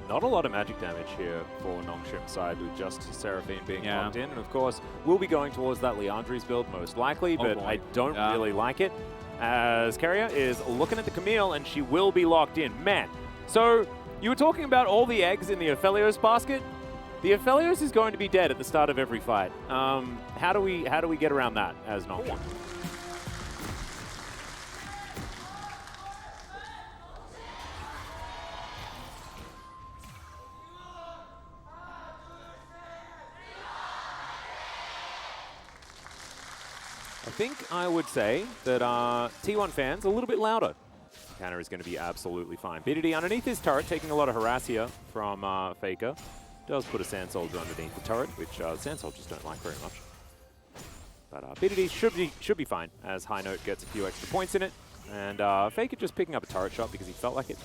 Not a lot of magic damage here for Nongshim's side with just Seraphine being locked in. And of course, we'll be going towards that Leandri's build most likely, but I don't really like it. As Carrier is looking at the Camille and she will be locked in. Man, so you were talking about all the eggs in the Aphelios basket. The Aphelios is going to be dead at the start of every fight. How do we get around that as Nongshim? I think I would say that T1 fans a little bit louder. Counter is going to be absolutely fine. BDD underneath his turret, taking a lot of harass here from Faker. Does put a Sand Soldier underneath the turret, which Sand Soldiers don't like very much. But BDD should be fine, as High Note gets a few extra points in it. And Faker just picking up a turret shot because he felt like it.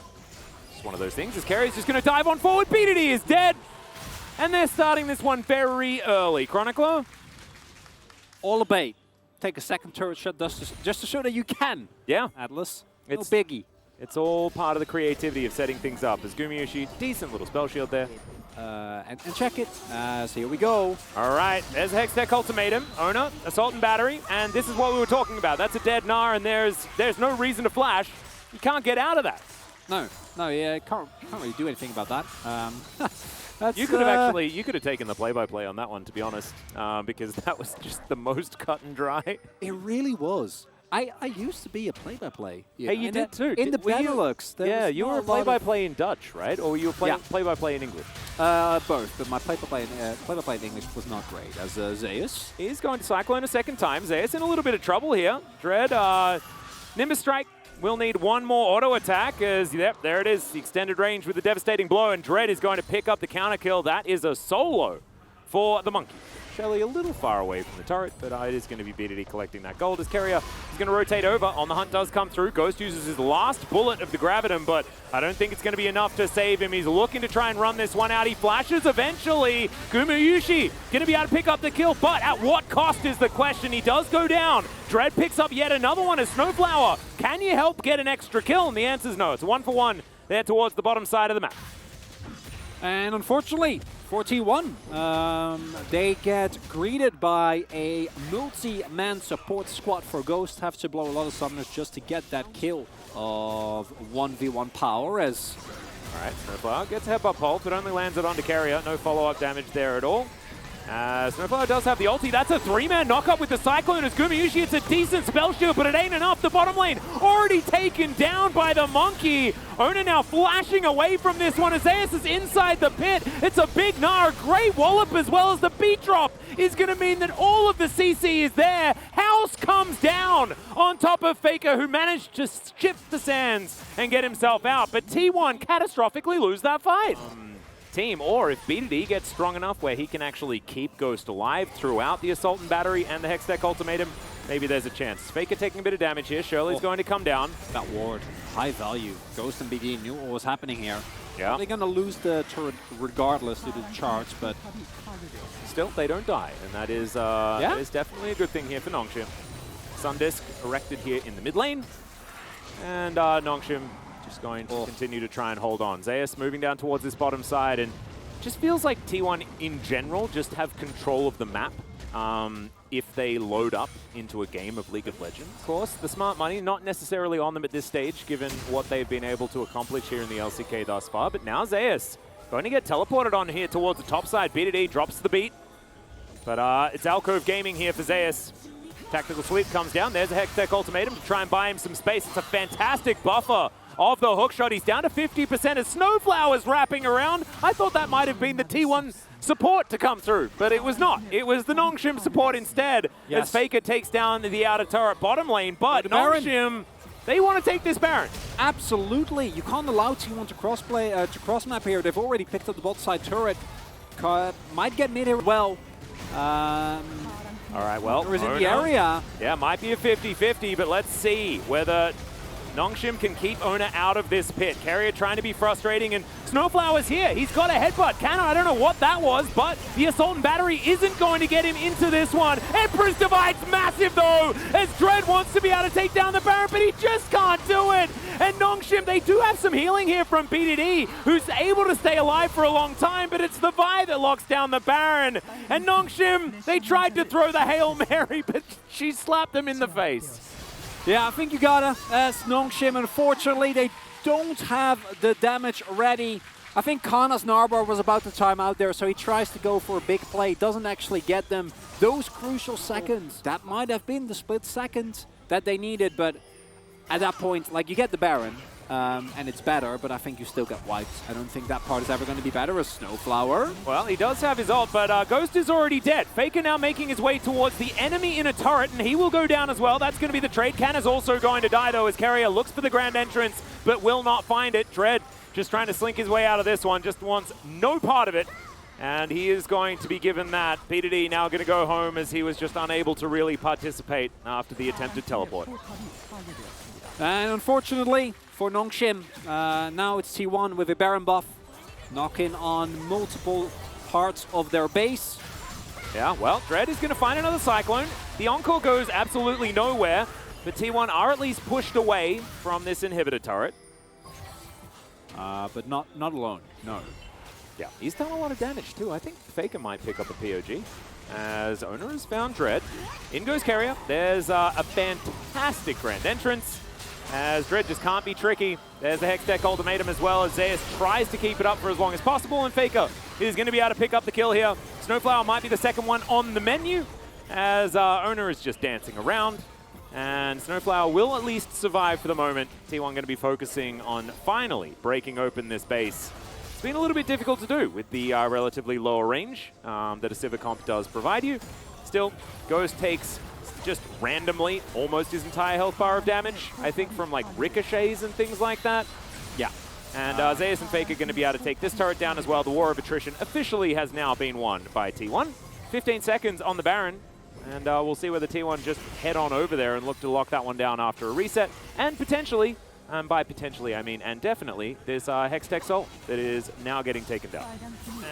It's one of those things. As Carrier's just going to dive on forward. BDD is dead! And they're starting this one very early. Chronicler? All a bait. Take a second turret shot just to show that you can. Yeah. Atlas. It's no biggie. It's all part of the creativity of setting things up. As Gumayushi, decent little spell shield there. And check it. So here we go. All right, there's a Hextech Ultimatum. Ona, Assault and Battery. And this is what we were talking about. That's a dead Gnar, and there's no reason to flash. You can't get out of that. No, yeah, can't really do anything about that. You could have taken the play-by-play on that one, to be honest, because that was just the most cut and dry. It really was. I used to be a play-by-play. Hey, you did too. In the Benelux. Yeah, you were a play-by-play in Dutch, right? Or were you a play-by-play in English? Both, but my play-by-play in English was not great. As Zeus is going to Cyclone a second time. Zeus in a little bit of trouble here. Dread, Nimbus Strike. We'll need one more auto attack as, yep, there it is. The extended range with the devastating blow, and Dread is going to pick up the counter kill. That is a solo for the Monkey. Shelly a little far away from the turret, but it is going to be BDD collecting that gold as Carrier is going to rotate over. On the Hunt does come through. Ghost uses his last bullet of the Gravitum, but I don't think it's going to be enough to save him. He's looking to try and run this one out. He flashes eventually. Gumayushi going to be able to pick up the kill, but at what cost is the question. He does go down. Dread picks up yet another one as Snowflower. Can you help get an extra kill? And the answer is no. It's 1-for-1 there towards the bottom side of the map. And unfortunately, for T1, they get greeted by a multi-man support squad for Ghost. Have to blow a lot of summoners just to get that kill of 1v1 power as... All right, Snowflower gets a headbutt pulse, but only lands it onto Carrier. No follow-up damage there at all. Snowflower does have the ulti. That's a 3-man knockup with the Cyclone as Gumayushi. It's a decent spell shield, but it ain't enough. The bottom lane already taken down by the Monkey. Ona now flashing away from this one. Zeus is inside the pit. It's a big Gnar. Great wallop as well as the beat drop is going to mean that all of the CC is there. House comes down on top of Faker, who managed to shift the sands and get himself out. But T1 catastrophically lose that fight. Team, or if BDD gets strong enough where he can actually keep Ghost alive throughout the Assault and Battery and the Hextech Ultimatum, maybe there's a chance. Faker taking a bit of damage here. Shirley's going to come down. That ward, high value. Ghost and BDD knew what was happening here. Yeah. They're going to lose the turret regardless due to the charge, but... Still, they don't die, and that is definitely a good thing here for Nongshim. Sundisk erected here in the mid lane, and Nongshim just going to continue to try and hold on. Zeus moving down towards this bottom side, and just feels like T1 in general just have control of the map if they load up into a game of League of Legends. Of course, the smart money not necessarily on them at this stage, given what they've been able to accomplish here in the LCK thus far, but now Zeus going to get teleported on here towards the top side. BDD drops the beat, but it's Alcove Gaming here for Zeus. Tactical sweep comes down. There's a Hextech Ultimatum to try and buy him some space. It's a fantastic buffer of the hookshot. He's down to 50% as Snowflower's wrapping around. I thought that might have been the T1 support to come through, but it was not. It was the Nongshim support instead, as Faker takes down the outer turret bottom lane, but Nongshim, they want to take this Baron. Absolutely. You can't allow T1 to cross map here. They've already picked up the bot side turret. Might get mid here well. All right, well, is in the area. Yeah, might be a 50-50, but let's see whether Nongshim can keep Ona out of this pit. Carrier trying to be frustrating, and Snowflower's here. He's got a headbutt. I don't know what that was, but the Assault and Battery isn't going to get him into this one. Empress Divide's massive, though, as Dread wants to be able to take down the Baron, but he just can't do it. it. And Nongshim, they do have some healing here from BDD, who's able to stay alive for a long time, but it's the Vi that locks down the Baron. And Nongshim, they tried to throw the Hail Mary, but she slapped them in the face. Yeah, I think you gotta, as Nongshim, unfortunately, they don't have the damage ready. I think Kana's Narbar was about to time out there, so he tries to go for a big play, doesn't actually get them. Those crucial seconds, that might have been the split second that they needed, but at that point, like, you get the Baron, and it's better, but I think you still get wiped. I don't think that part is ever going to be better as Snowflower. Well, he does have his ult, but Ghost is already dead. Faker now making his way towards the enemy in a turret, and he will go down as well. That's going to be the trade. Can is also going to die, though, as Carrier looks for the grand entrance, but will not find it. Dread just trying to slink his way out of this one, just wants no part of it. And he is going to be given that. BDD now going to go home as he was just unable to really participate after the attempted teleport. And unfortunately for Nongshim, now it's T1 with a Baron buff, knocking on multiple parts of their base. Yeah, well, Dread is going to find another Cyclone. The Encore goes absolutely nowhere, but T1 are at least pushed away from this inhibitor turret. But not alone, no. Yeah, he's done a lot of damage too. I think Faker might pick up a POG as Owner has found Dread. In goes Carrier. There's a fantastic grand entrance as Dread just can't be tricky. There's the Hextech ultimatum as well as Zeus tries to keep it up for as long as possible, and Faker is going to be able to pick up the kill here. Snowflower might be the second one on the menu as Owner is just dancing around. And Snowflower will at least survive for the moment. T1 going to be focusing on finally breaking open this base. It's been a little bit difficult to do with the relatively lower range that a Civic Comp does provide you. Still, Ghost takes just randomly almost his entire health bar of damage, I think from like ricochets and things like that. Yeah. And Zeus and Faker are going to be able to take this turret down as well. The War of Attrition officially has now been won by T1. 15 seconds on the Baron. And we'll see whether T1 just head on over there and look to lock that one down after a reset. And potentially, by potentially I mean and definitely, this Hextech ult that is now getting taken down.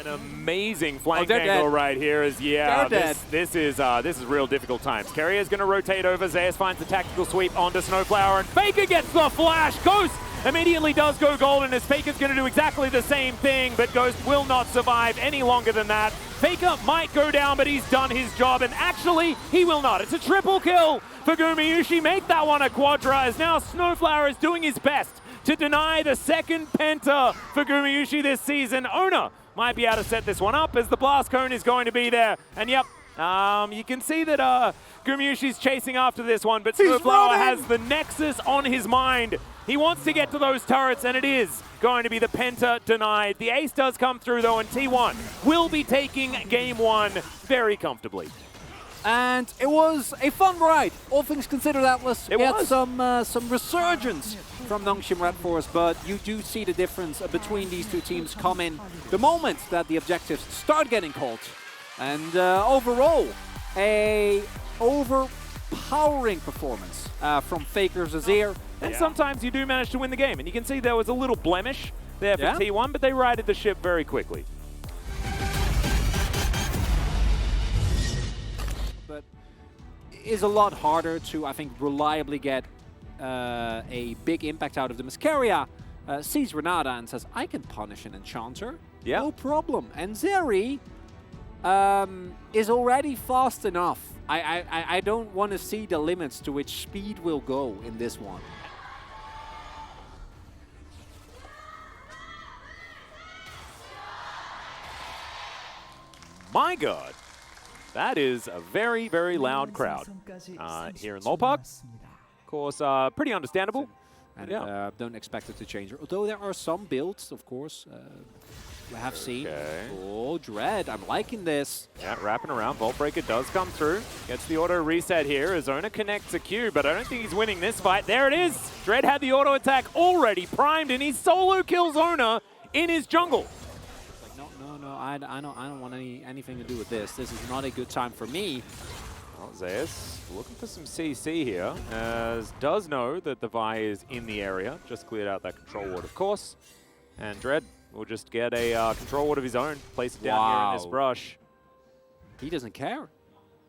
An amazing flank angle right here is, yeah, this is real difficult times. Carrier's going to rotate over. Zeus finds the tactical sweep onto Snowflower, and Faker gets the flash. Ghost immediately does go golden as Faker's going to do exactly the same thing, but Ghost will not survive any longer than that. Faker might go down, but he's done his job, and actually, he will not. It's a triple kill for Gumayusi. Make that one a quadra, as now Snowflower is doing his best to deny the second penta for Gumayusi this season. Owner might be able to set this one up, as the blast cone is going to be there. And yep, you can see that Gumayusi's chasing after this one, but Snowflower has the Nexus on his mind. He wants to get to those turrets, and it is going to be the penta denied. The ace does come through, though, and T1 will be taking game one very comfortably. And it was a fun ride, all things considered, Atlas. We had some resurgence from Nongshim Red Force, but you do see the difference between these two teams come in the moment that the objectives start getting called. And overall, a overpowering performance from Faker Zazeer. And sometimes you do manage to win the game. And you can see there was a little blemish there for T1, but they righted the ship very quickly. But it is a lot harder to, I think, reliably get a big impact out of them. As Carrier sees Renata and says, I can punish an Enchanter. Yeah. No problem. And Zeri is already fast enough. I don't want to see the limits to which speed will go in this one. My God, that is a very, very loud crowd here in Lolpark. Of course, pretty understandable. And don't expect it to change. Although there are some builds, of course, we have seen. Oh, Dread, I'm liking this. Yeah, wrapping around. Vault Breaker does come through. Gets the auto reset here. Azona connects a Q, but I don't think he's winning this fight. There it is. Dread had the auto attack already primed, and he solo kills Zona in his jungle. I don't want anything to do with this. This is not a good time for me. Well, Zeus looking for some CC here, as does know that the Vi is in the area. Just cleared out that control ward, of course. And Dread will just get a control ward of his own, place it down here in this brush. He doesn't care.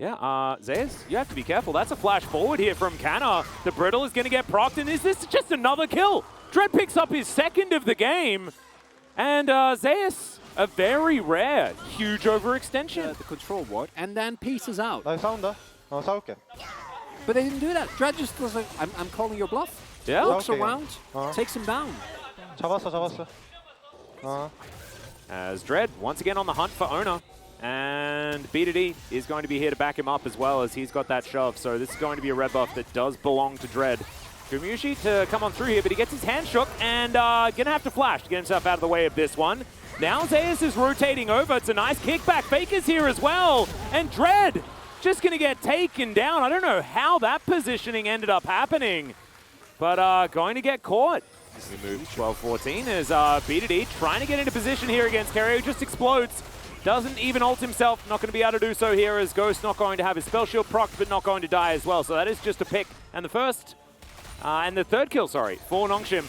Yeah, Zeus, you have to be careful. That's a flash forward here from Canna. The Brittle is going to get procced, and is this just another kill? Dread picks up his second of the game, and Zeus, a very rare, huge overextension. The control ward, and then pieces out. 싸운다. 싸울게. But they didn't do that. Dread just was like, I'm calling your bluff. Yeah. Walks Okay. around, takes him down. 잡았어. As Dread, once again on the hunt for Owner. And B2D is going to be here to back him up as well, as he's got that shove. So this is going to be a red buff that does belong to Dread. Gumushi to come on through here, but he gets his hand shook and gonna have to flash to get himself out of the way of this one. Now Zeus is rotating over. It's a nice kickback. Faker's here as well. And Dread just gonna get taken down. I don't know how that positioning ended up happening, but going to get caught. This is the move 12-14 as B2D trying to get into position here against Kerio, who just explodes. Doesn't even ult himself, not going to be able to do so here as Ghost not going to have his spell shield procced, but not going to die as well. So that is just a pick. And the first, and the third kill, sorry, for Nongshim.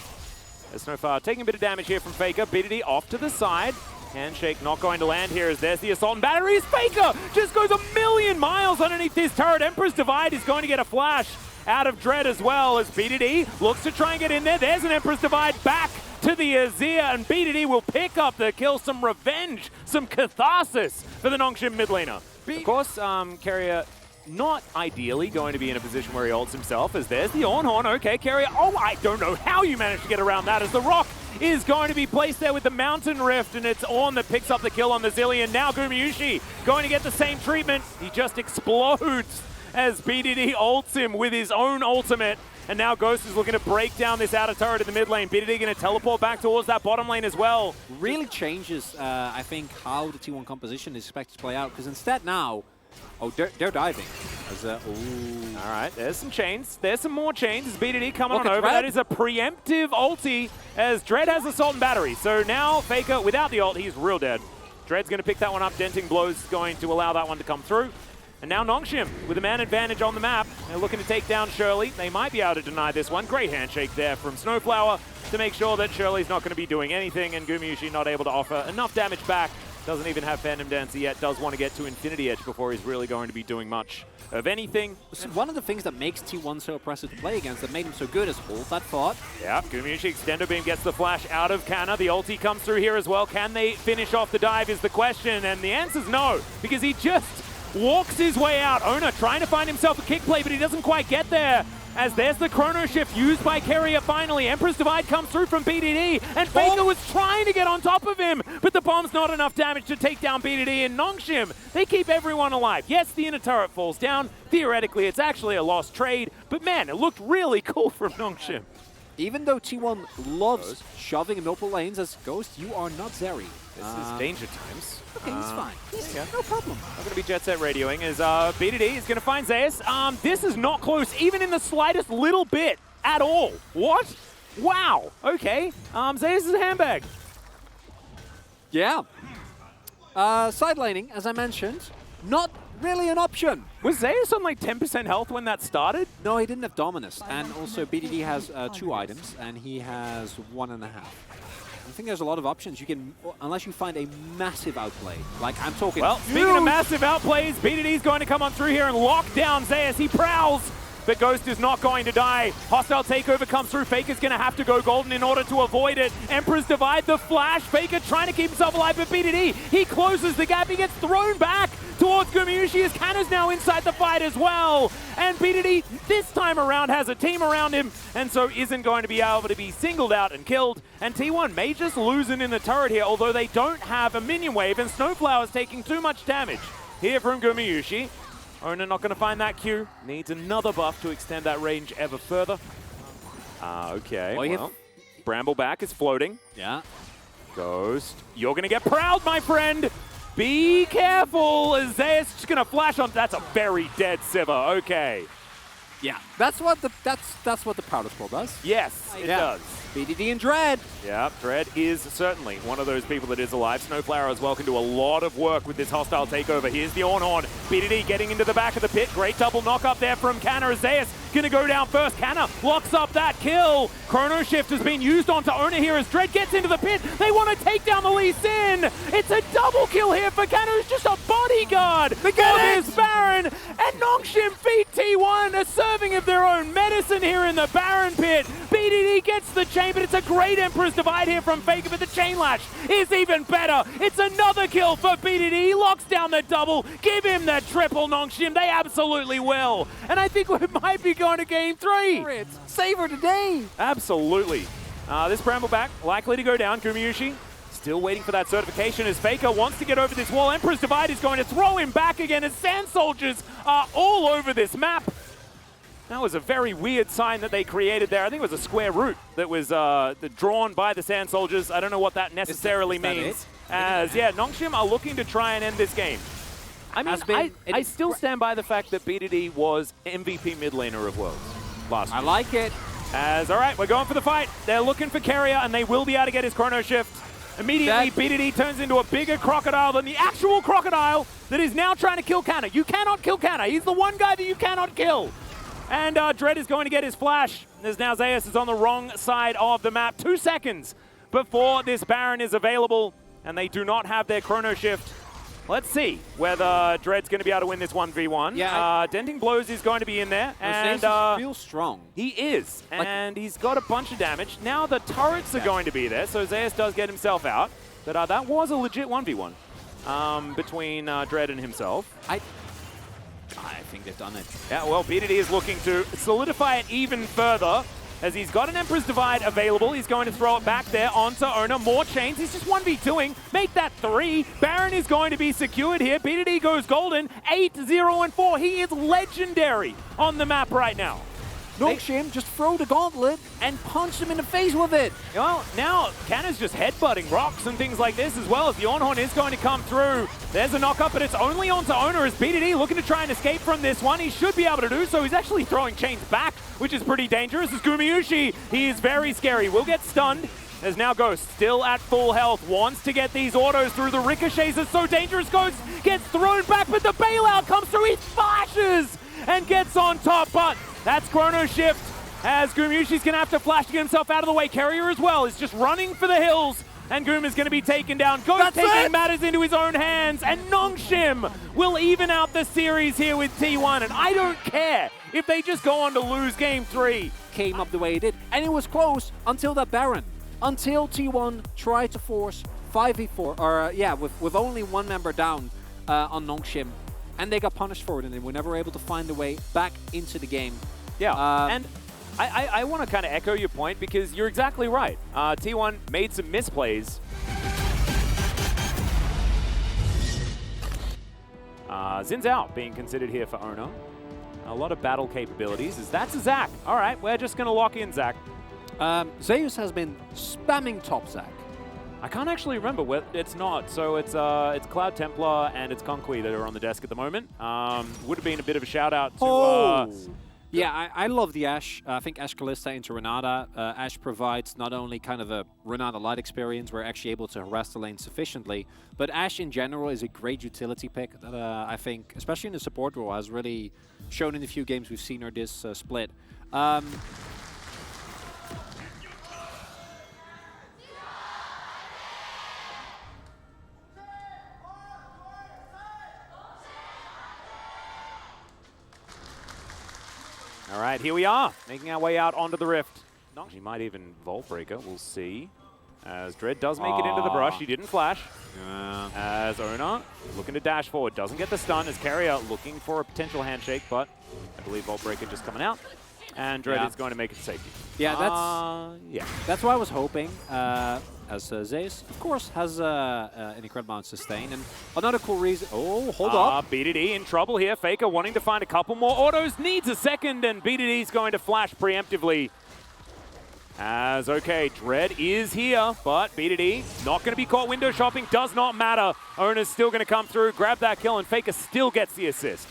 As Snowflower taking a bit of damage here from Faker. B2D off to the side. Handshake not going to land here as there's the assault and battery. Faker just goes a million miles underneath this turret. Emperor's Divide is going to get a flash out of Dread as well as B2D looks to try and get in there. There's an Emperor's Divide back to the Azir, and B2D will pick up the kill. Some revenge, some catharsis for the Nongshim mid laner. Of course, Kerio not ideally going to be in a position where he ults himself, as there's the Ornhorn. Okay, Kerio, oh, I don't know how you managed to get around that, as the rock is going to be placed there with the Mountain Rift, and it's Ornn that picks up the kill on the Zillion. Now Gumushi going to get the same treatment. He just explodes as B2D ults him with his own ultimate. And now Ghost is looking to break down this outer turret in the mid lane. B2D going to teleport back towards that bottom lane as well. Really changes, I think, how the T1 composition is expected to play out. Because instead now, they're diving. All right, there's some chains. There's some more chains as B2D coming on over. Dread. That is a preemptive ulti as Dread has Assault and Battery. So now Faker, without the ult, he's real dead. Dread's going to pick that one up. Denting Blows is going to allow that one to come through. And now Nongshim with a man advantage on the map. They're looking to take down Shirley. They might be able to deny this one. Great handshake there from Snowflower to make sure that Shirley's not going to be doing anything, and Gumushi not able to offer enough damage back. Doesn't even have Phantom Dancer yet. Does want to get to Infinity Edge before he's really going to be doing much of anything. This is one of the things that makes T1 so oppressive to play against, that made him so good, is hold that thought. Yeah, Gumushi Extendo Beam gets the flash out of Canna. The ulti comes through here as well. Can they finish off the dive is the question, and the answer's no, because he just walks his way out. Owner trying to find himself a kick play, but he doesn't quite get there. As there's the Chrono Shift used by Kerio finally. Emperor's Divide comes through from B2D, and Faker was trying to get on top of him, but the bomb's not enough damage to take down B2D. And Nongshim, they keep everyone alive. Yes, the inner turret falls down. Theoretically, it's actually a lost trade, but man, it looked really cool from Nongshim. Even though T1 loves shoving in multiple lanes, as Ghost, you are not Zeri. This is danger times. Okay, he's fine. Yeah. No problem. Not going to be Jet Set radioing as B2D is going to find Zeus. This is not close, even in the slightest little bit at all. What? Wow. Okay. Zeus is a handbag. Yeah. Side laning, as I mentioned, not really an option. Was Zeus on like 10% health when that started? No, he didn't have Dominus. And also BDD has 2 items, and he has 1.5. I think there's a lot of options. You can, unless you find a massive outplay. Like, I'm talking. Well, speaking of massive outplays, BDD is going to come on through here and lock down Zeus. He prowls, but Ghost is not going to die. Hostile takeover comes through. Faker's going to have to go golden in order to avoid it. Emperor's Divide, the flash. Faker trying to keep himself alive, but BDD, he closes the gap. He gets thrown back towards Gumushi as Canna's now inside the fight as well. And BDD, this time around, has a team around him, and so isn't going to be able to be singled out and killed. And T1 may just lose it in the turret here, although they don't have a minion wave, and Snowflower's taking too much damage here from Gumushi. Owner not going to find that Q. Needs another buff to extend that range ever further. Okay, well, Brambleback is floating. Yeah. Ghost, you're going to get proud, my friend. Be careful, as Zeus just going to flash on. That's a very dead Sivir. Okay. Yeah. That's what the Powder Scroll does. Yes, it does. BDD and Dread. Yeah, Dread is certainly one of those people that is alive. Snowflower as well can do a lot of work with this hostile takeover. Here's the Ornhorn. BDD getting into the back of the pit. Great double knock up there from Canna. Zeus gonna go down first. Canna locks up that kill. Chrono Shift has been used onto Ona here as Dread gets into the pit. They want to take down the Lee Sin. It's a double kill here for Canna, who's just a bodyguard for this Baron. And Nongshim beat T1, a serving of their own medicine here in the Baron pit. BDD gets the chain, but it's a great Emperor's Divide here from Faker, but the chain lash is even better. It's another kill for BDD. He locks down the double. Give him the triple, Nongshim. They absolutely will. And I think we might be going to game 3. Savor today. Absolutely. This Brambleback likely to go down. Gumayusi still waiting for that certification as Faker wants to get over this wall. Emperor's Divide is going to throw him back again as Sand Soldiers are all over this map. That was a very weird sign that they created there. I think it was a square root that was drawn by the Sand Soldiers. I don't know what that necessarily means. As, yeah, Nongshim are looking to try and end this game. I mean, I still stand by the fact that BDD was MVP mid laner of Worlds last year. I like it. As, all right, we're going for the fight. They're looking for Carrier, and they will be able to get his Chrono Shift. Immediately, BDD turns into a bigger crocodile than the actual crocodile that is now trying to kill Canna. You cannot kill Canna. He's the one guy that you cannot kill. And Dread is going to get his flash. As now Zeus is on the wrong side of the map. 2 seconds before this Baron is available, and they do not have their Chrono Shift. Let's see whether Dread's going to be able to win this 1v1. Yeah, Denting Blows is going to be in there. And Zeus is real strong. He is. And he's got a bunch of damage. Now the turrets are going to be there, so Zeus does get himself out. But that was a legit 1v1 between Dread and himself. I think they've done it. Yeah, well, BDD is looking to solidify it even further. As he's got an Emperor's Divide available, he's going to throw it back there onto Ona. More chains. He's just 1v2ing. Make that 3. Baron is going to be secured here. BDD goes golden. 8-0-4. He is legendary on the map right now. Nongshim, just throw the gauntlet and punch him in the face with it. Well, now Canna's just headbutting rocks and things like this as well, as the Ornhorn is going to come through. There's a knock-up, but it's only onto Ona as BDD looking to try and escape from this one. He should be able to do so. He's actually throwing chains back, which is pretty dangerous. As Gumayusi, he is very scary. Will get stunned. There's now Ghost, still at full health, wants to get these autos through. The ricochets are so dangerous. Ghost gets thrown back, but the bailout comes through. He flashes and gets on top, but that's Chrono Shift, as Gumayusi's going to have to flash to get himself out of the way. Carrier as well is just running for the hills, and Goom is going to be taken down. Ghost taking matters into his own hands, and Nongshim will even out the series here with T1, and I don't care if they just go on to lose game 3. Came up the way it did, and it was close until that Baron. Until T1 tried to force 5v4, or with only one member down on Nongshim. And they got punished for it, and they were never able to find a way back into the game. Yeah, and I want to kind of echo your point, because you're exactly right. T1 made some misplays. Xin Zhao being considered here for Ona. A lot of battle capabilities. That's a Zac. All right, we're just going to lock in Zac. Zeus has been spamming top Zac. I can't actually remember where it's not. So it's Cloud Templar and it's Conqui that are on the desk at the moment. Would have been a bit of a shout out to. Yeah, I love the Ashe. I think Ashe Kalista into Renata. Ashe provides not only kind of a Renata light experience, we're actually able to harass the lane sufficiently, but Ashe in general is a great utility pick that I think, especially in the support role, has really shown in the few games we've seen her this split. All right, here we are, making our way out onto the Rift. She might even Vault Breaker, we'll see. As Dread does make it into the brush, he didn't flash. As Ona looking to dash forward, doesn't get the stun, as Carrier looking for a potential handshake, but I believe Vault Breaker just coming out. And Dread is going to make it to safety. Yeah, that's what I was hoping. As Zeus, of course, has an incredible amount of sustain. And another cool reason... Oh, hold up. BDD in trouble here. Faker wanting to find a couple more autos. Needs a second, and BDD's going to flash preemptively. As, okay, Dread is here, but BDD not going to be caught window shopping. Does not matter. Ona's still going to come through, grab that kill, and Faker still gets the assist.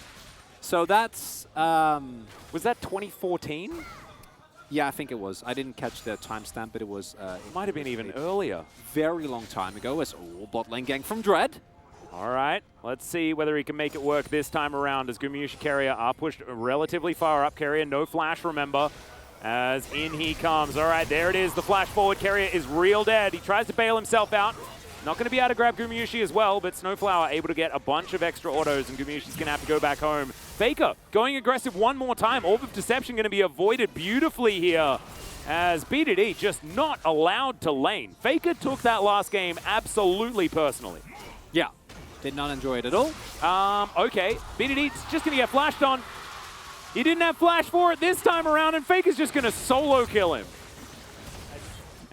So that's... Was that 2014? Yeah, I think it was. I didn't catch the timestamp, but it was... it might have been even earlier. Very long time ago. As bot lane gang from Dread. All right, let's see whether he can make it work this time around as Gumayusi Keria are pushed relatively far up. Keria, no flash, remember, as in he comes. All right, there it is, the flash forward. Keria is real dead. He tries to bail himself out. Not going to be able to grab Gumayusi as well, but Snowflower able to get a bunch of extra autos, and Gumayushi's going to have to go back home. Faker going aggressive one more time. Orb of Deception going to be avoided beautifully here, as BDD just not allowed to lane. Faker took that last game absolutely personally. Yeah. Did not enjoy it at all. Okay, BDD's just going to get flashed on. He didn't have flash for it this time around, and Faker's just going to solo kill him.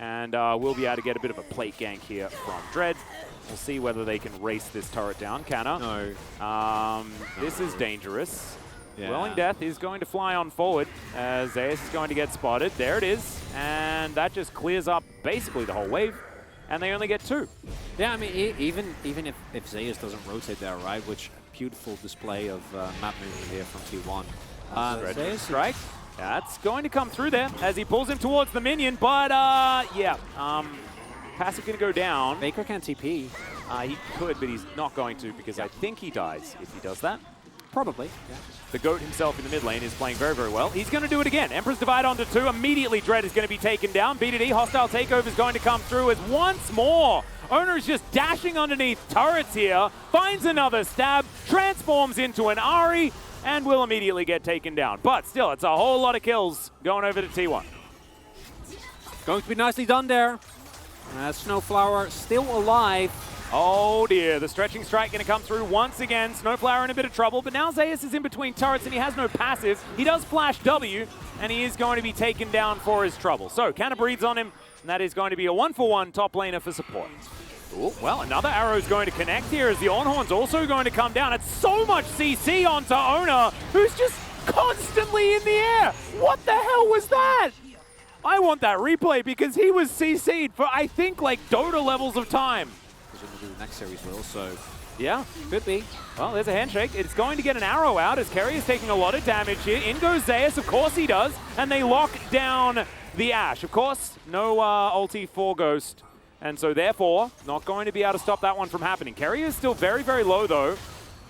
And we'll be able to get a bit of a plate gank here from Dread. We'll see whether they can race this turret down. Canna. No. This is dangerous. Yeah. Welling Death is going to fly on forward as Zeus is going to get spotted. There it is. And that just clears up basically the whole wave. And they only get 2. Yeah, I mean, even if Zeus doesn't rotate there, right? Which beautiful display of map movement here from T1. Zeus strike. That's going to come through there as he pulls him towards the minion, but yeah. Passive going to go down. Faker can't TP. He could, but he's not going to because I think he dies if he does that. Probably, yeah. The GOAT himself in the mid lane is playing very, very well. He's going to do it again. Emperor's Divide onto 2. Immediately, Dread is going to be taken down. BDD, hostile takeover is going to come through as once more, Owner is just dashing underneath turrets here, finds another stab, transforms into an Ahri, and will immediately get taken down. But still, it's a whole lot of kills going over to T1. Going to be nicely done there. Snowflower still alive. Oh dear, the stretching strike going to come through once again. Snowflower in a bit of trouble, but now Zeus is in between turrets and he has no passive. He does flash W, and he is going to be taken down for his trouble. So, Canna breathes on him, and that is going to be a 1-for-1 top laner for support. Ooh, well, another arrow is going to connect here as the Ornhorn's also going to come down. It's so much CC onto Owner, who's just constantly in the air. What the hell was that? I want that replay because he was CC'd for, I think, like Dota levels of time. The next series will, so yeah, could be. Well, there's a handshake. It's going to get an arrow out as Keria is taking a lot of damage here. In goes Zeus, of course he does, and they lock down the Ashe. Of course, no ulti for Ghost, and so therefore, not going to be able to stop that one from happening. Keria is still very, very low though,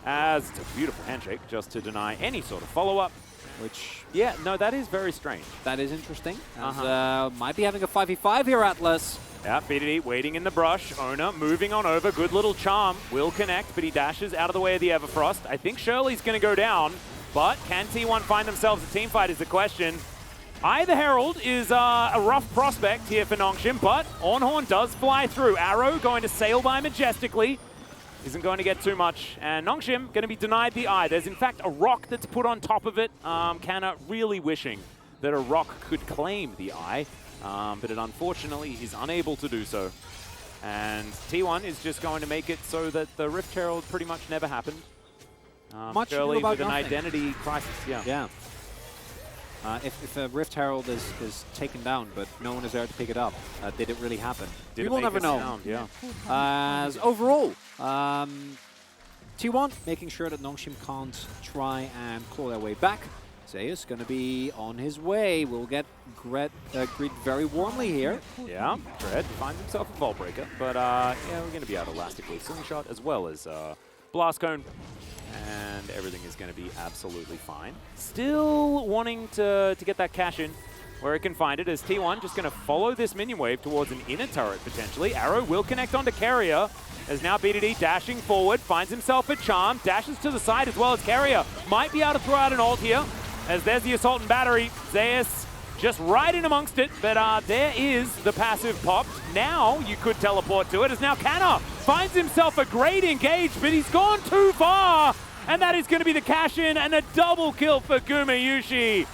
as it's a beautiful handshake just to deny any sort of follow-up. Which, yeah, no, that is very strange. That is interesting. Might be having a 5v5 here, Atlas. Yeah, BDD waiting in the brush. Owner moving on over. Good little charm. Will connect, but he dashes out of the way of the Everfrost. I think Shirley's going to go down, but can T1 find themselves a team fight is the question. The Herald is a rough prospect here for Nongshim, but Ornhorn does fly through. Arrow going to sail by majestically. Isn't going to get too much. And Nongshim going to be denied the eye. There's in fact a rock that's put on top of it. Canna really wishing that a rock could claim the eye. But it unfortunately is unable to do so. And T1 is just going to make it so that the Rift Herald pretty much never happened. Much Shirley about with an nothing. identity crisis, yeah. Yeah. If a Rift Herald is taken down, but no one is there to pick it up, did it really happen? Did we it will make never a know. sound? Yeah. As overall, T1 making sure that Nongshim can't try and claw their way back. Zeus going to be on his way. We'll get greeted very warmly here. Yeah, Dread finds himself a Vault Breaker, but yeah, we're going to be able to Elastic Wave Slingshot as well as Blast Cone, and everything is going to be absolutely fine. Still wanting to get that cash in where it can find it, as T1 just going to follow this minion wave towards an inner turret potentially. Arrow will connect onto Keria, as now BDD dashing forward, finds himself a charm, dashes to the side as well as Keria. Might be able to throw out an ult here, as there's the Assault and Battery. Zeus just right in amongst it, but there is the passive popped. Now you could teleport to it, as now Canna finds himself a great engage, but he's gone too far, and that is going to be the cash in and a double kill for Gumayusi.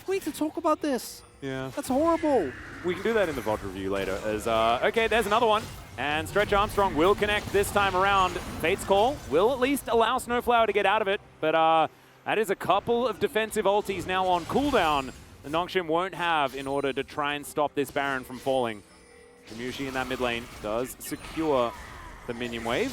We need to talk about this. Yeah. That's horrible. We can do that in the VOD review later, as okay, there's another one. And Stretch Armstrong will connect this time around. Fate's Call will at least allow Snowflower to get out of it, but that is a couple of defensive ultis now on cooldown that Nongshim won't have in order to try and stop this Baron from falling. Gumayusi in that mid lane does secure the minion wave.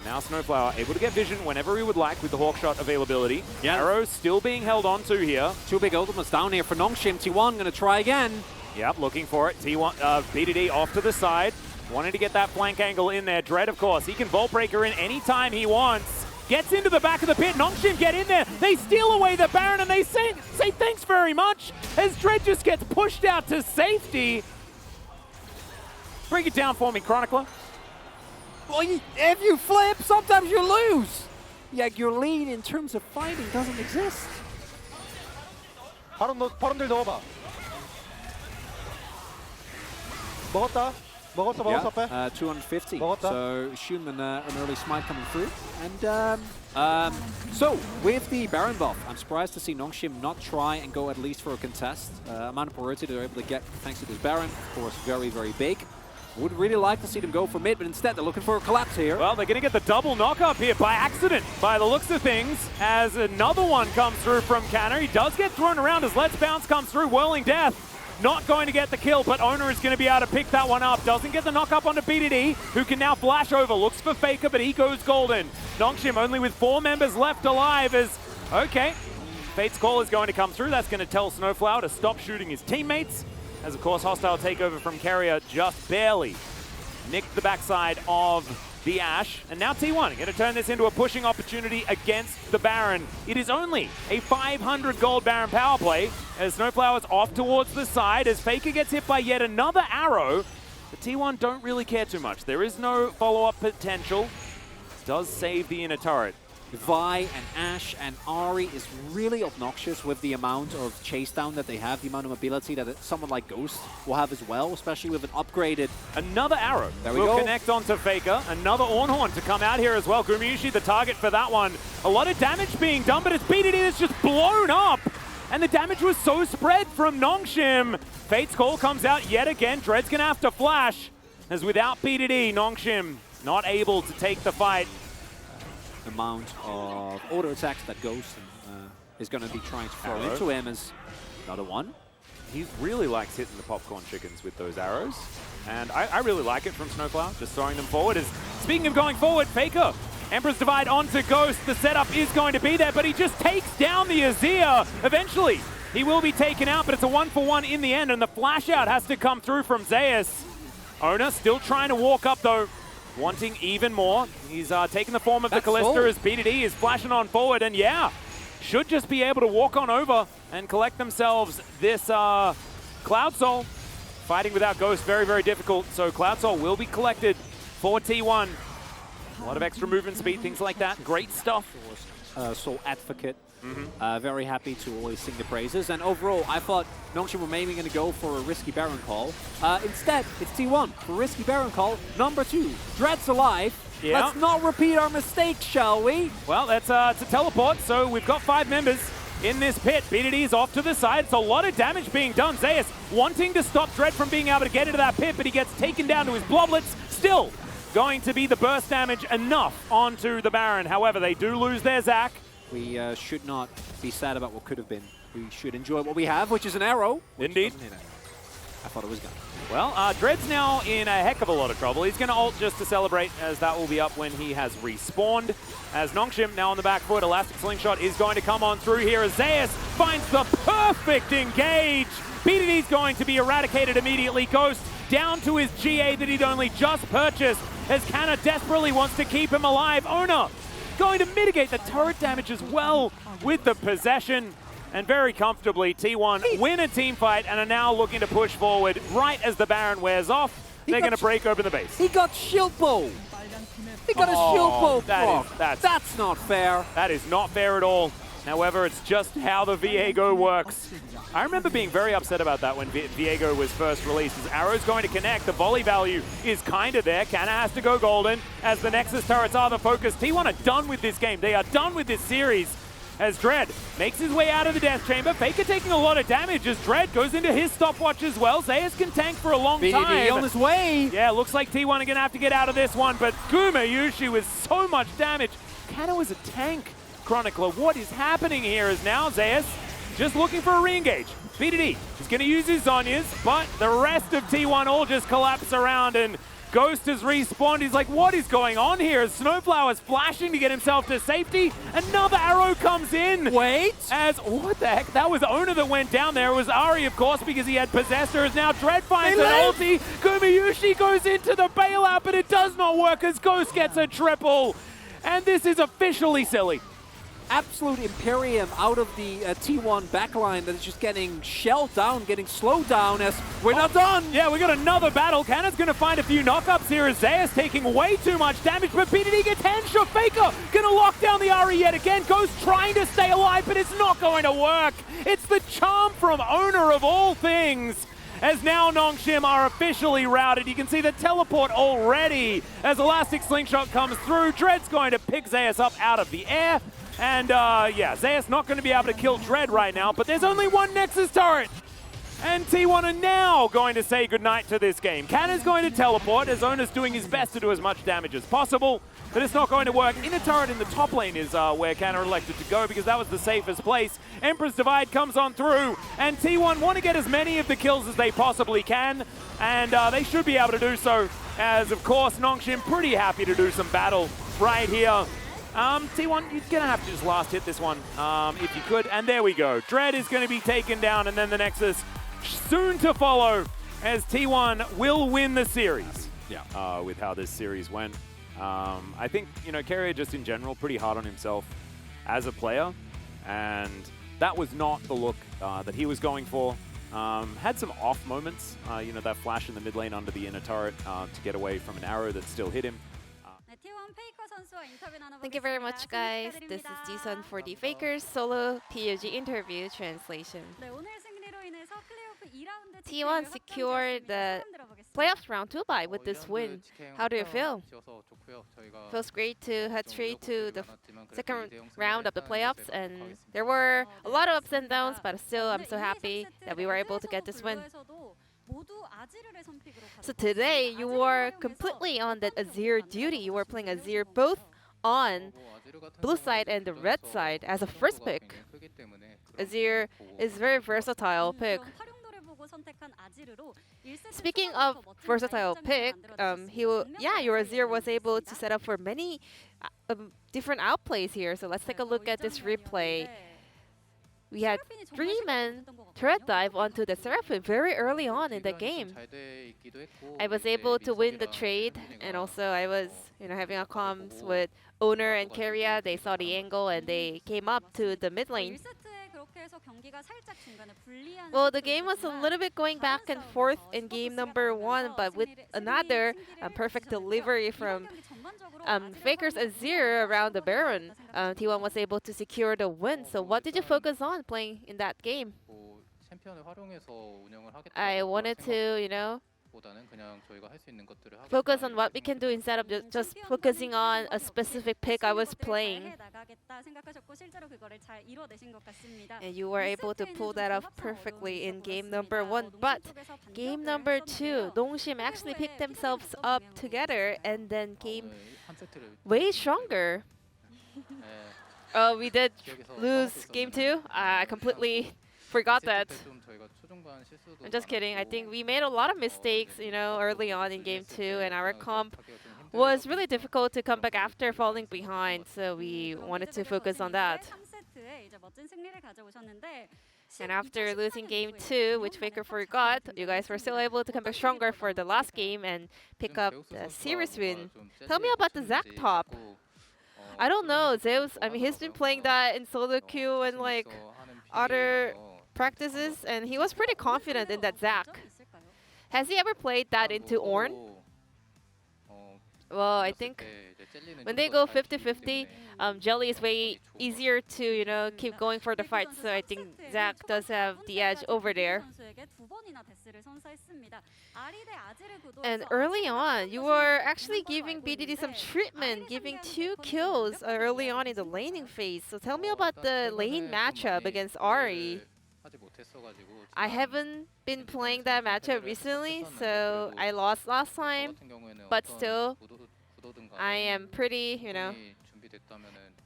Now Snowflower able to get vision whenever he would like with the Hawkshot availability. Yeah. Arrow still being held on to here. 2 big ultimates down here for Nongshim. T1 going to try again. Yep, looking for it. T1, BDD off to the side. Wanting to get that flank angle in there. Dread, of course, he can Vault Breaker in anytime he wants. Gets into the back of the pit. Nongshim get in there. They steal away the Baron and they say thanks very much as Dread just gets pushed out to safety. Bring it down for me, Chronicler. Well, if you flip, sometimes you lose. Yeah, your lead in terms of fighting doesn't exist. 바론들 넣어봐. 먹었다. 먹었어, 앞에. 250. 먹었다. So assume an early smite coming through. And so with the Baron buff, I'm surprised to see Nongshim not try and go at least for a contest. Amount of priority they're able to get thanks to this Baron, of course, very, very big. Would really like to see them go for mid, but instead they're looking for a collapse here. Well, they're going to get the double knock up here by accident, by the looks of things, as another one comes through from Canner. He does get thrown around as Let's Bounce comes through, Whirling Death. Not going to get the kill, but Owner is going to be able to pick that one up. Doesn't get the knock up onto BDD, who can now flash over. Looks for Faker, but he goes golden. Nongshim only with 4 members left alive as, okay, Fate's call is going to come through. That's going to tell Snowflower to stop shooting his teammates. As, of course, hostile takeover from Carrier just barely nicked the backside of the Ashe. And now T1 going to turn this into a pushing opportunity against the Baron. It is only a 500 gold Baron power play as Snowflower's off towards the side as Faker gets hit by yet another arrow. The T1 don't really care too much. There is no follow-up potential. Does save the inner turret. Vi and Ashe and Ahri is really obnoxious with the amount of chase down that they have, the amount of mobility that someone like Ghost will have as well, especially with an upgraded... Another arrow there we will go. Connect onto Faker. Another Ornhorn to come out here as well. Gumayushi the target for that one. A lot of damage being done, but it's BDD that's just blown up. And the damage was so spread from Nongshim. Fate's call comes out yet again. Dread's going to have to flash. As without BDD, Nongshim not able to take the fight. Amount of auto attacks that Ghost is going to be trying to throw into him is another one. He really likes hitting the popcorn chickens with those arrows. And I really like it from Snowflower, just throwing them forward. Speaking of going forward, Faker, Emperor's Divide onto Ghost. The setup is going to be there, but he just takes down the Azir. Eventually, he will be taken out, but it's a 1-for-1 in the end, and the flash out has to come through from Zeus. Ona still trying to walk up, though. Wanting even more. He's taking the form of the Callista as BDD is flashing on forward, and yeah, should just be able to walk on over and collect themselves this Cloud Soul. Fighting without Ghost, very, very difficult, so Cloud Soul will be collected for T1. A lot of extra movement speed, things like that. Great stuff. Soul Advocate. Very happy to always sing the praises. And overall, I thought Nongshim were maybe going to go for a risky Baron call. Instead, it's T1 for risky Baron call. Number 2, Dread's alive. Yeah. Let's not repeat our mistakes, shall we? Well, that's it's a teleport, so we've got 5 members in this pit. BDD is off to the side. It's a lot of damage being done. Zeus wanting to stop Dread from being able to get into that pit, but he gets taken down to his bloblets. Still going to be the burst damage enough onto the Baron. However, they do lose their Zac. We should not be sad about what could have been. We should enjoy what we have, which is an arrow. Indeed. I thought it was gone. Well, Dread's now in a heck of a lot of trouble. He's going to ult just to celebrate, as that will be up when he has respawned. As Nongshim now on the back foot, Elastic Slingshot is going to come on through here as Zeus finds the perfect engage. BDD's going to be eradicated immediately. Ghost down to his GA that he'd only just purchased, as Canna desperately wants to keep him alive. Owner going to mitigate the turret damage as well with the possession. And very comfortably, T1 win a team fight and are now looking to push forward right as the Baron wears off. They're going to break open the base. He got shield bow. He got a shield bow. That's not fair. That is not fair at all. However, it's just how the Viego works. I remember being very upset about that when Viego was first released. As Arrow's going to connect, the volley value is kind of there. Canna has to go golden as the Nexus turrets are the focus. T1 are done with this game. They are done with this series. As Dread makes his way out of the death chamber. Faker taking a lot of damage as Dread goes into his stopwatch as well. Zeus can tank for a long time. BDD on his way. Yeah, looks like T1 are going to have to get out of this one, but Gumayushi with so much damage. Canna was a tank. Chronicler, what is happening here is now Zeus just looking for a re-engage. BDD is going to use his Zonyas, but the rest of T1 all just collapse around, and Ghost has respawned. He's like, what is going on here? As Snowflower's flashing to get himself to safety. Another arrow comes in. Wait. What the heck? That was Owner that went down there. It was Ari, of course, because he had Possessed her. As now Dread finds an ulti. Gumiyushi goes into the bailout, but it does not work as Ghost gets a triple. And this is officially silly. Absolute Imperium out of the T1 backline that is just getting shelled down, getting slowed down as we're not done. Yeah, we got another battle. Cannon's going to find a few knockups here as Zeus taking way too much damage, but BDD gets handshot. Faker going to lock down the Ari yet again. Ghost trying to stay alive, but it's not going to work. It's the charm from Owner of all things. As now Nongshim are officially routed. You can see the teleport already as Elastic Slingshot comes through. Dread's going to pick Zeus up out of the air. And yeah, Zeus not going to be able to kill Dread right now, but there's only one Nexus turret. And T1 are now going to say goodnight to this game. Cannon's going to teleport as Owner's doing his best to do as much damage as possible, but it's not going to work. Inner turret in the top lane is where Cannon elected to go because that was the safest place. Emperor's Divide comes on through, and T1 want to get as many of the kills as they possibly can, and they should be able to do so, as of course Nongshim pretty happy to do some battle right here. T1, you're going to have to just last hit this one if you could. And there we go. Dread is going to be taken down, and then the Nexus soon to follow as T1 will win the series. Yeah. With how this series went. I think, you know, Carrier just in general pretty hard on himself as a player. And that was not the look that he was going for. Had some off moments. You know, that flash in the mid lane under the inner turret to get away from an arrow that still hit him. Thank you very much, guys. This is Jisun for the Fakers solo PUG interview translation. T1 secured the playoffs round 2 bye with this win. How do you feel? Feels great to head straight to the second round of the playoffs, and there were a lot of ups and downs, but still I'm so happy that we were able to get this win. So today you were completely on that Azir duty. You were playing Azir both on blue side and the red side as a first pick. Azir is very versatile pick. Speaking of versatile pick, your Azir was able to set up for many different outplays here. So let's take a look at this replay. We had 3-man turret dive onto the Seraphim very early on in the game. I was able to win the trade, and also I was, having a comms with Owner and Keria. They saw the angle and they came up to the mid lane. Well, the game was a little bit going back and forth in game number 1, but with another perfect delivery from Faker's Azir around the Baron, T1 was able to secure the win. So what did you focus on playing in that game? I wanted to, focus on what we can do instead of just focusing on a specific pick I was playing. And you were able to pull that off perfectly in game number 1. But game number 2, Nongshim actually picked themselves up together and then came way stronger. Oh, we did lose game 2? I completely forgot that. I'm just kidding. I think we made a lot of mistakes, early on in game 2, and our comp was really difficult to come back after falling behind, so we wanted to focus on that. And after losing game 2, which Faker forgot, you guys were still able to come back stronger for the last game and pick up the series win. Tell me about the Zac top. I don't know, Zeus, he's been playing that in solo queue and other practices, and he was pretty confident in that Zac. Has he ever played that into Ornn? Well, I think when they go 50-50, Jelly is way easier to, keep going for the fight. So I think Zac does have the edge over there. And early on, you were actually giving BDD some treatment, giving 2 kills early on in the laning phase. So tell me about the lane matchup against Ari. I haven't been playing that matchup recently, so I lost last time, but still, I am pretty,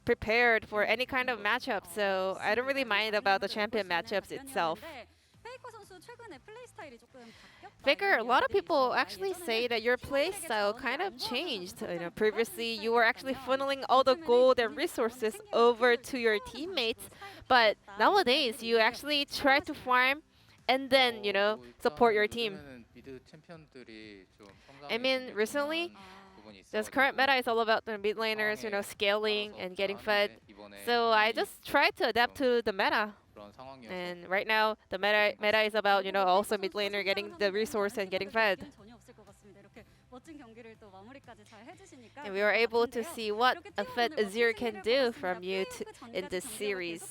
prepared for any kind of matchup, so I don't really mind about the champion matchups itself. Faker, a lot of people actually say that your play style kind of changed. Previously you were actually funneling all the gold and resources over to your teammates, but nowadays you actually try to farm and then, support your team. I mean, recently, this current meta is all about the mid laners, scaling and getting fed. So I just try to adapt to the meta. And right now, the meta is about, also mid laner getting the resource and getting fed. And we were able to see what a fed Azir can do from you in this series.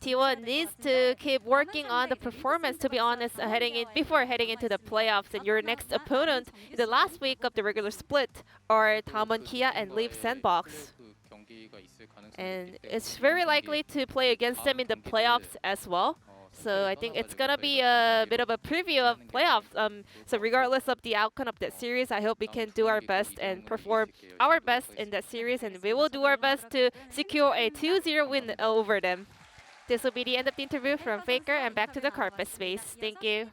T1 needs to keep working on the performance, to be honest, before heading into the playoffs. And your next opponent in the last week of the regular split are Damwon Kia and Leaf Sandbox. And it's very likely to play against them in the playoffs as well. So I think it's gonna be a bit of a preview of playoffs. So regardless of the outcome of that series, I hope we can do our best and perform our best in that series, and we will do our best to secure a 2-0 win over them. This will be the end of the interview from Faker, and back to the carpet space. Thank you.